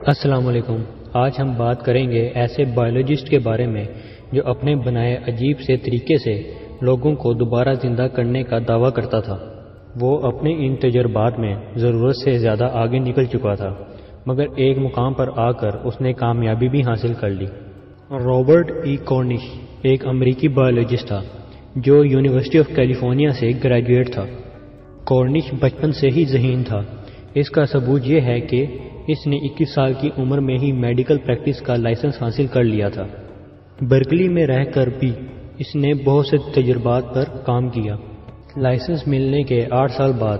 السلام علیکم۔ آج ہم بات کریں گے ایسے بایولوجسٹ کے بارے میں جو اپنے بنائے عجیب سے طریقے سے لوگوں کو دوبارہ زندہ کرنے کا دعویٰ کرتا تھا۔ وہ اپنے ان تجربات میں ضرورت سے زیادہ آگے نکل چکا تھا، مگر ایک مقام پر آ کر اس نے کامیابی بھی حاصل کر لی۔ رابرٹ ای کورنش ایک امریکی بایولوجسٹ تھا جو یونیورسٹی آف کیلیفورنیا سے گریجویٹ تھا۔ کورنش بچپن سے ہی ذہین تھا۔ اس کا ثبوت یہ ہے کہ اس نے 21 سال کی عمر میں ہی میڈیکل پریکٹس کا لائسنس حاصل کر لیا تھا۔ برکلی میں رہ کر بھی اس نے بہت سے تجربات پر کام کیا۔ لائسنس ملنے کے 8 سال بعد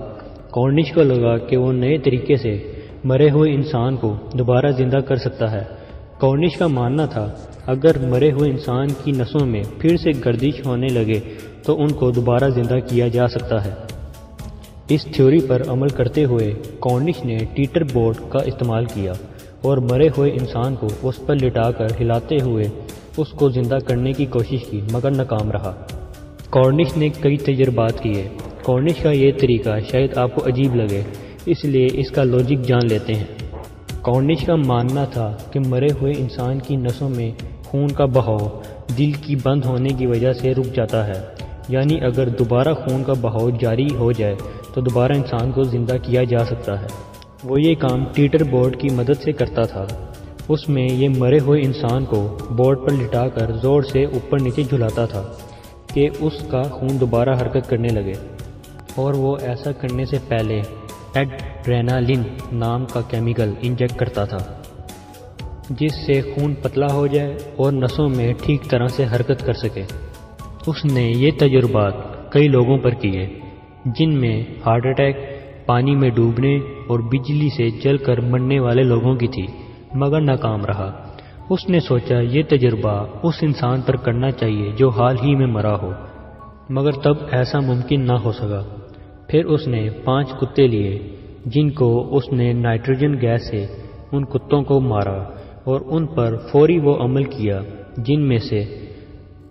کورنش کو لگا کہ وہ نئے طریقے سے مرے ہوئے انسان کو دوبارہ زندہ کر سکتا ہے۔ کورنش کا ماننا تھا اگر مرے ہوئے انسان کی نسوں میں پھر سے گردش ہونے لگے تو ان کو دوبارہ زندہ کیا جا سکتا ہے۔ اس تھیوری پر عمل کرتے ہوئے کورنش نے ٹیٹر بورڈ کا استعمال کیا اور مرے ہوئے انسان کو اس پر لٹا کر ہلاتے ہوئے اس کو زندہ کرنے کی کوشش کی، مگر ناکام رہا۔ کورنش نے کئی تجربات کیے۔ کورنش کا یہ طریقہ شاید آپ کو عجیب لگے، اس لیے اس کا لاجک جان لیتے ہیں۔ کورنش کا ماننا تھا کہ مرے ہوئے انسان کی نسوں میں خون کا بہاؤ دل کی بند ہونے کی وجہ سے رک جاتا ہے، یعنی اگر دوبارہ خون کا بہاؤ جاری ہو جائے تو دوبارہ انسان کو زندہ کیا جا سکتا ہے۔ وہ یہ کام ٹیٹر بورڈ کی مدد سے کرتا تھا۔ اس میں یہ مرے ہوئے انسان کو بورڈ پر لٹا کر زور سے اوپر نیچے جھلاتا تھا کہ اس کا خون دوبارہ حرکت کرنے لگے، اور وہ ایسا کرنے سے پہلے ایڈرینالین نام کا کیمیکل انجیکٹ کرتا تھا جس سے خون پتلا ہو جائے اور نسوں میں ٹھیک طرح سے حرکت کر سکے۔ اس نے یہ تجربات کئی لوگوں پر کیے جن میں ہارٹ اٹیک، پانی میں ڈوبنے اور بجلی سے جل کر مرنے والے لوگوں کی تھی، مگر ناکام رہا۔ اس نے سوچا یہ تجربہ اس انسان پر کرنا چاہیے جو حال ہی میں مرا ہو، مگر تب ایسا ممکن نہ ہو سکا۔ پھر اس نے 5 کتے لیے جن کو اس نے نائٹروجن گیس سے ان کتوں کو مارا اور ان پر فوری وہ عمل کیا جن میں سے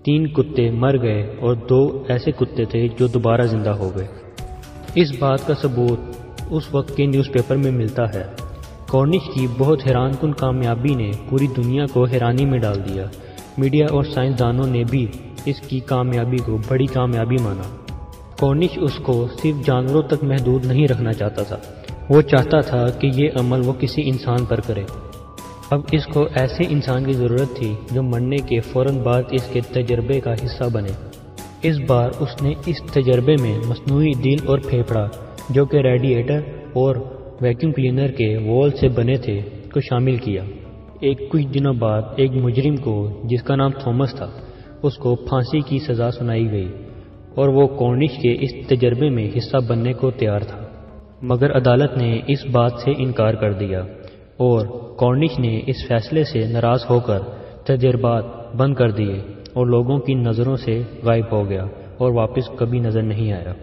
3 کتے مر گئے اور 2 ایسے کتے تھے جو دوبارہ زندہ ہو گئے۔ اس بات کا ثبوت اس وقت کے نیوز پیپر میں ملتا ہے۔ کورنش کی بہت حیران کن کامیابی نے پوری دنیا کو حیرانی میں ڈال دیا۔ میڈیا اور سائنسدانوں نے بھی اس کی کامیابی کو بڑی کامیابی مانا۔ کورنش اس کو صرف جانوروں تک محدود نہیں رکھنا چاہتا تھا، وہ چاہتا تھا کہ یہ عمل وہ کسی انسان پر کرے۔ اب اس کو ایسے انسان کی ضرورت تھی جو مرنے کے فوراً بعد اس کے تجربے کا حصہ بنے۔ اس بار اس نے اس تجربے میں مصنوعی دل اور پھیپھڑا جو کہ ریڈیٹر اور ویکیوم کلینر کے وال سے بنے تھے کو شامل کیا۔ کچھ دنوں بعد ایک مجرم کو جس کا نام تھامس تھا اس کو پھانسی کی سزا سنائی گئی اور وہ کورنش کے اس تجربے میں حصہ بننے کو تیار تھا، مگر عدالت نے اس بات سے انکار کر دیا اور کورنش نے اس فیصلے سے ناراض ہو کر تجربات بند کر دیے اور لوگوں کی نظروں سے غائب ہو گیا اور واپس کبھی نظر نہیں آیا۔